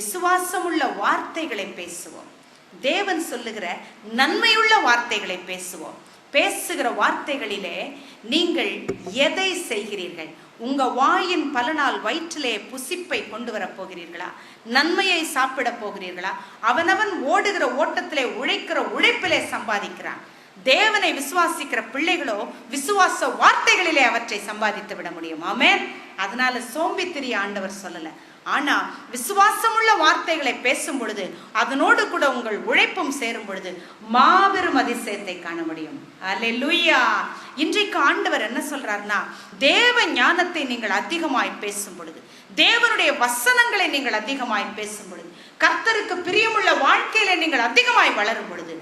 விசுவாசமுள்ள வார்த்தைகளை பேசுவோம். தேவன் சொல்லுகிற நன்மையுள்ள வார்த்தைகளை பேசுவோம். பேசுகிற வார்த்தைகளிலே நீங்கள் எதை செய்கிறீர்கள்? உங்க வாயின் பலனால் வயிற்றிலே புசிப்பை கொண்டு வரப் போகிறீர்களா? நன்மையை சாப்பிட போகிறீர்களா? அவனவன் ஓடுகிற ஓட்டத்திலே உழைக்கிற உழைப்பிலே சம்பாதிக்கிறான். தேவனை விசுவாசிக்கிற பிள்ளைகளோ விசுவாச வார்த்தைகளிலே அவற்றை சம்பாதித்து விட முடியும். ஆமென். அதனால சோம்பித்திரிய ஆண்டவர் சொல்லல. ஆனா விசுவாசமுள்ள வார்த்தைகளை பேசும் பொழுது அதனோடு கூட உங்கள் உழைப்பும் சேரும் பொழுது மாபெரும் அதிசயத்தை காண முடியும். அல்லேலூயா. இன்றைக்கு ஆண்டவர் என்ன சொல்றாருன்னா, தேவ ஞானத்தை நீங்கள் அதிகமாய் பேசும் பொழுது, தேவனுடைய வசனங்களை நீங்கள் அதிகமாய் பேசும் பொழுது, கர்த்தருக்கு பிரியமுள்ள வாழ்க்கையில நீங்கள் அதிகமாய் வளரும் பொழுது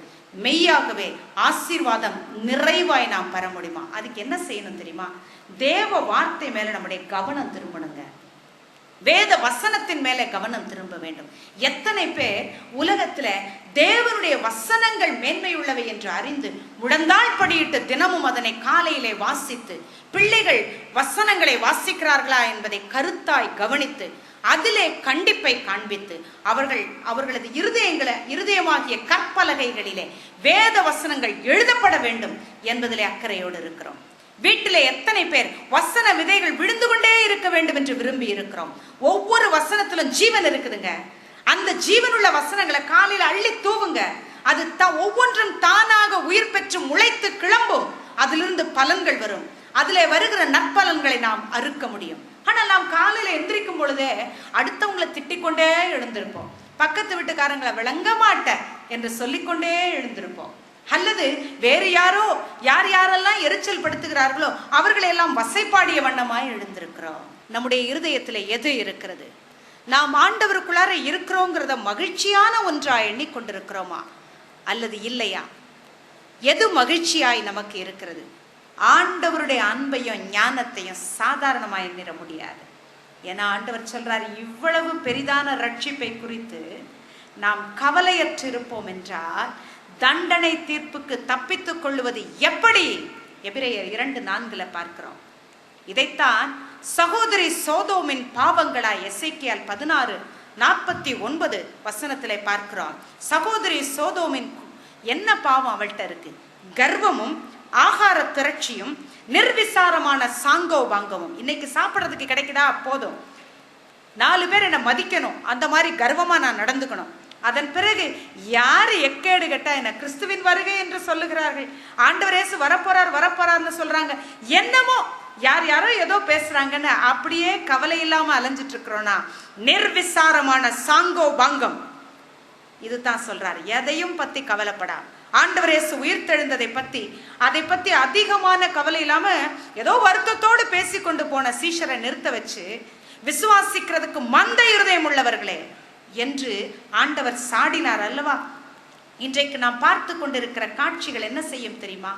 மெய்யாகவே ஆசீர்வாதம் நிறைவாய் நாம் பெற முடியுமா? அதுக்கு என்ன செய்யணும் தெரியுமா? தேவ வார்த்தை மேல நம்முடைய கவனம் திரும்பணுங்க. வேத வசனத்தின் மேலே கவனம் திரும்ப வேண்டும். எத்தனை பேர் உலகத்துல தேவனுடைய வசனங்கள் மேன்மையுள்ளவை என்று அறிந்து முழந்தாள் படியிட்டு தினமும் அதனை காலையிலே வாசித்து, பிள்ளைகள் வசனங்களை வாசிக்கிறார்களா என்பதை கருத்தாய் கவனித்து அதிலே கண்டிப்பை காண்பித்து அவர்களது இருதயமாகிய கற்பலகைகளிலே வேத வசனங்கள் எழுதப்பட வேண்டும் என்பதிலே அக்கறையோடு இருக்கிறோம். வீட்டிலே எத்தனை பேர் வசன விதைகள் விழுந்து கொண்டே இருக்க வேண்டும் என்று விரும்பி இருக்கிறோம்? ஒவ்வொரு வசனத்திலும் ஜீவன் இருக்குதுங்க. அந்த ஜீவனுள்ள வசனங்களை காலையில அள்ளி தூவுங்க. அது ஒவ்வொன்றும் தானாக உயிர் பெற்று முளைத்து கிளம்பும். அதிலிருந்து பலன்கள் வரும். அதிலே வருகிற நற்பலன்களை நாம் அறுக்க முடியும். ஆனால் நாம் காலையில எந்திரிக்கும் பொழுதே அடுத்தவங்களை திட்டிக்கொண்டே எழுந்திருப்போம். பக்கத்து வீட்டுக்காரங்களை விளங்க மாட்ட என்று சொல்லிக்கொண்டே எழுந்திருப்போம். அல்லது வேறு யாரெல்லாம் எரிச்சல் படுத்துகிறார்களோ அவர்களை எல்லாம் வசைப்பாடிய வண்ணமாய் எழுந்திருக்கிறோம். நம்முடைய இருதயத்தில் எது இருக்கிறது? நாம் ஆண்டவருக்குள்ளார இருக்கிறோங்கிறத மகிழ்ச்சியான ஒன்றா எண்ணிக்கொண்டிருக்கிறோமா அல்லது இல்லையா? எது மகிழ்ச்சியாய் நமக்கு இருக்கிறது? ஆண்டவருடைய அன்பையும் ஞானத்தையும் சாதாரணமாய் எண்ணிட முடியாது. ஏன்னா ஆண்டவர் சொல்றாரு, இவ்வளவு பெரிதான ரட்சிப்பை குறித்து நாம் கவலையற்று இருப்போம் என்றால் தண்டனை தீர்ப்புக்கு தப்பித்துக் கொள்வது எப்படி? எபிரேயர் 2:4 பார்க்கிறோம். இதைத்தான் சகோதரி சோதோமின் பாவங்களாய் எசேக்கியால் 16:49 பார்க்கிறோம். சகோதரி சோதோமின் என்ன பாவம் அவள்கிட்ட இருக்கு? கர்வமும் ஆகார திரட்சியும் நிர்விசாரமான சாங்கோ வாங்கவும். இன்னைக்கு சாப்பிட்றதுக்கு கிடைக்குதா? போதும், 4 பேர் என்னை மதிக்கணும், அந்த மாதிரி கர்வமா நான் நடந்துக்கணும். அதன் பிறகு யாரு எக்கேடு கேட்டா என்ன கிறிஸ்துவின் வருகை என்று சொல்லுகிறார்கள். ஆண்டவர் இயேசு வரப்போறார்னு சொல்றாங்க. என்னமோ யாரோ ஏதோ பேசுறாங்கன்னு அப்படியே கவலை இல்லாம அலைஞ்சிட்டு இருக்கிறோம்னா நிர்விசாரமான சாங்கோ பாங்கம். இதுதான் சொல்றாரு. எதையும் பத்தி கவலைப்படா. ஆண்டவர் இயேசு உயிர்த்தெழுந்ததை பத்தி அதை பத்தி அதிகமான கவலை இல்லாம ஏதோ வருத்தத்தோடு பேசிக்கொண்டு போன சீஷரை நிறுத்த வச்சு, விசுவாசிக்கிறதுக்கு மந்த இருதயம் உள்ளவர்களே என்று ஆண்டவர் சாடினார் அல்லவா? இன்றைக்கு நாம் பார்த்து கொண்டிருக்கிற காட்சிகள் என்ன செய்யும் தெரியுமா?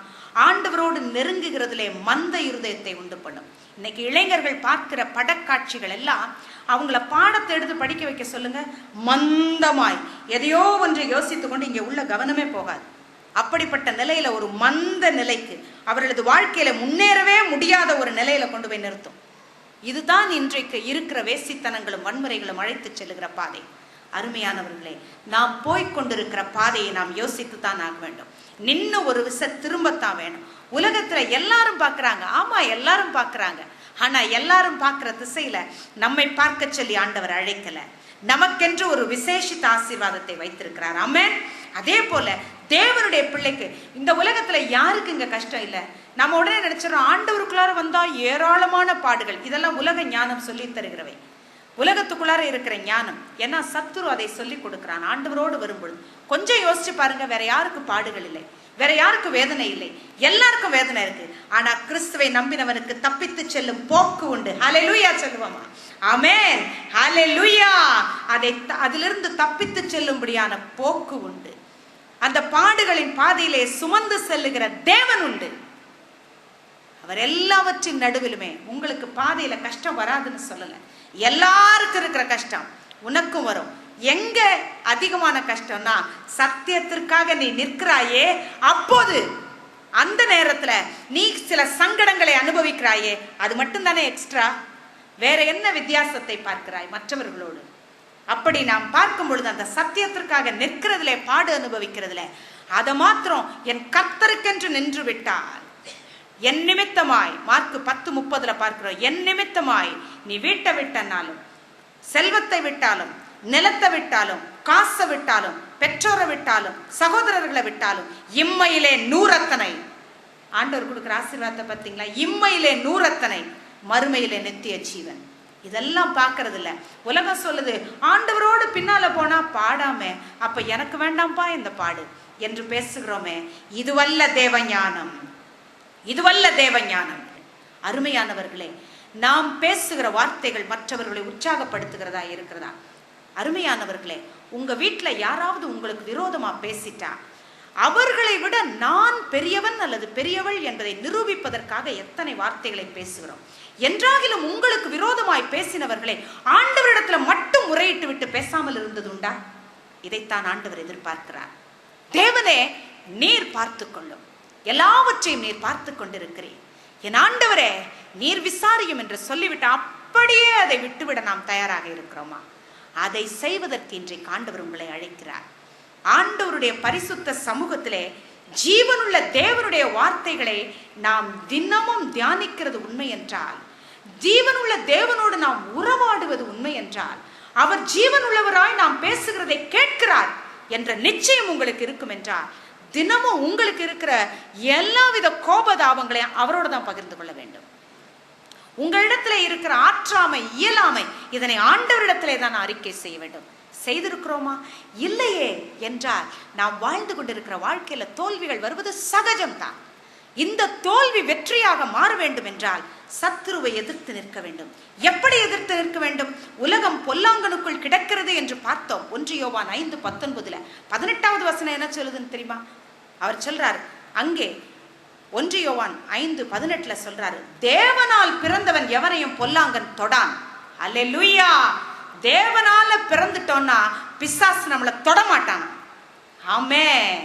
ஆண்டவரோடு நெருங்குகிறதுலே மந்த இருதயத்தை உண்டு பண்ணும். இன்னைக்கு இளைஞர்கள் பார்க்கிற படக்காட்சிகள் எல்லாம் அவங்கள பாடத்தை எடுத்து படிக்க வைக்க சொல்லுங்க, மந்தமாய் எதையோ ஒன்றை யோசித்துக் கொண்டு இங்கே உள்ள கவனமே போகாது. அப்படிப்பட்ட நிலையில, ஒரு மந்த நிலைக்கு, அவர்களது வாழ்க்கையில முன்னேறவே முடியாத ஒரு நிலையில கொண்டு போய் நிறுத்தும். இதுதான் இன்றைக்கு இருக்கிற வேசித்தனங்களும் வன்முறைகளும் அழைத்து செல்லுகிற பாதை. அருமையானவர்களே, நாம் போய்கொண்டிருக்கிற பாதையை நாம் யோசித்து தான் ஆக வேண்டும். நின்று ஒரு திரும்பத்தான் வேணும். உலகத்துல எல்லாரும் பார்க்கறாங்க. ஆமா, எல்லாரும் பார்க்கறாங்க. ஆனா எல்லாரும் பார்க்கிற திசையில நம்மை பார்க்க சொல்லி ஆண்டவர் அழைக்கல. நமக்கென்று ஒரு விசேஷித்த ஆசீர்வாதத்தை வைத்திருக்கிறார். ஆமென். அதே போல தேவனுடைய பிள்ளைக்கு இந்த உலகத்துல யாருக்கு இங்க கஷ்டம் இல்லை? நம்ம உடனே நினைச்சிடறோம் ஆண்டவருக்குள்ளார வந்தா ஏராளமான பாடுகள். இதெல்லாம் உலக ஞானம் சொல்லி தருகிறவை, உலகத்துக்குள்ளார இருக்கிற ஞானம். ஏன்னா சத்துரு அதை சொல்லி கொடுக்கிறான். ஆண்டவரோடு வரும்பொழுது கொஞ்சம் யோசிச்சு பாருங்க, வேற யாருக்கு பாடுகள் இல்லை, வேற யாருக்கு வேதனை இல்லை? எல்லாருக்கும் வேதனை இருக்கு. ஆனா கிறிஸ்துவை நம்பினவனுக்கு தப்பித்து செல்லும் போக்கு உண்டு. ஹல்லேலூயா சொல்லுவோமா? ஆமென், ஹல்லேலூயா. அதிலிருந்து தப்பித்து செல்லும்படியான போக்கு உண்டு. அந்த பாடுகளின் பாதையிலே சுமந்து செல்லுகிற தேவன் உண்டு. அவர் எல்லாவற்றின் நடுவிலுமே உங்களுக்கு பாதையில கஷ்டம் வராதுன்னு சொல்லல. எல்லாருக்கும் இருக்கிற கஷ்டம் உனக்கும் வரும். எங்க அதிகமான கஷ்டம்னா, சத்தியத்திற்காக நீ நிற்கிறாயே, அப்போது அந்த நேரத்துல நீ சில சங்கடங்களை அனுபவிக்கிறாயே, அது மட்டும் தானே எக்ஸ்ட்ரா. வேற என்ன வித்தியாசத்தை பார்க்கிறாய் மற்றவர்களோடு? அப்படி நாம் பார்க்கும் பொழுது அந்த சத்தியத்திற்காக நிற்கிறதுல, பாடு அனுபவிக்கிறதுல, அதை மாத்திரம் என் கர்த்தருக்கென்று நின்று விட்டால், என் நிமித்தமாய், மார்க் 10:30 பார்க்கிறோம், என் நிமித்தமாய் நீ வீட்டை விட்டனாலும், செல்வத்தை விட்டாலும், நிலத்தை விட்டாலும், காசை விட்டாலும், பெற்றோரை விட்டாலும், சகோதரர்களை விட்டாலும், இம்மையிலே 100 ஆண்டவர் கொடுக்கிற ஆசீர்வாதத்தை பார்த்தீங்களா? இம்மையிலே 100 மறுமையிலே நித்திய ஜீவன். இதெல்லாம் பார்க்கறது இல்ல. உலகம் சொல்லுது ஆண்டவரோடு பின்னால போனா பாடாம, அப்ப எனக்கு வேண்டாம்பா இந்த பாடு என்று பேசுகிறோமே, இதுவல்ல தேவஞானம், இதுவல்ல தேவஞானம். அருமையானவர்களே, நாம் பேசுகிற வார்த்தைகள் மற்றவர்களை உற்சாகப்படுத்துகிறதா இருக்கிறதா? அருமையானவர்களே, உங்க வீட்டுல யாராவது உங்களுக்கு விரோதமா பேசிட்டா, அவர்களை விட நான் பெரியவன் அல்லது பெரியவள் என்பதை நிரூபிப்பதற்காக எத்தனை வார்த்தைகளை பேசுகிறோம். என்றாகிலும் உங்களுக்கு விரோதமாய் பேசினவர்களை ஆண்டவரிடத்துல மட்டும் முறையிட்டு விட்டு பேசாமல் இருந்தது உண்டா? இதைத்தான் ஆண்டவர் எதிர்பார்க்கிறார். தேவனே, நீர் பார்த்து கொள்ளும், எல்லாவற்றையும் நீர் பார்த்து கொண்டிருக்கிறேன், என் ஆண்டவரே நீர் விசாரியும் என்று சொல்லிவிட்டு அப்படியே அதை விட்டுவிட நாம் தயாராக இருக்கிறோமா? அதை செய்வதற்கு இன்றைக்கு ஆண்டவர் உங்களை அழைக்கிறார். ஆண்டவருடைய பரிசுத்த சமூகத்திலே ஜீவனுள்ள தேவனுடைய வார்த்தைகளை நாம் தினமும் தியானிக்கிறது உண்மை என்றால், ஜீவனுள்ள தேவனோடு நாம் உறவாடுவது உண்மை என்றால், அவர் ஜீவனுள்ளவராய் நாம் பேசுகிறதை கேட்கிறார் என்ற நிச்சயம் உங்களுக்கு இருக்கும் என்றால், தினமும் உங்களுக்கு இருக்கிற எல்லாவித கோபதாபங்களையும் அவரோடு தான் பகிர்ந்து கொள்ள வேண்டும். உங்களிடத்துல இருக்கிற ஆற்றாமை, இயலாமை, இதனை ஆண்டவரிடத்திலே தான் அறிக்கை செய்ய வேண்டும். செய்திருக்கிறோமா? இல்லையே என்றால் நாம் வாழ்ந்து கொண்டிருக்கிற வாழ்க்கையில தோல்விகள் வருவது சகஜம்தான். இந்த தோல்வி வெற்றியாக மாற வேண்டும் என்றால் சத்துருவை எதிர்த்து நிற்க வேண்டும். எப்படி எதிர்த்து நிற்க வேண்டும்? உலகம் பொல்லாங்கனுக்குள் கிடக்கிறது என்று பார்த்தோம். 1 யோவான் 5:19 18வது வசனம் என்ன சொல்லுதுன்னு தெரியுமா? அவர் சொல்றார், அங்கே 1 யோவான் 5:18 சொல்றாரு, தேவனால் பிறந்தவன் எவனையும் பொல்லாங்கன் தொடான். அல்லேலூயா! தேவனால பிறந்துட்டோம்னா பிசாசு நம்மளை தொடமாட்டான். ஆமென்.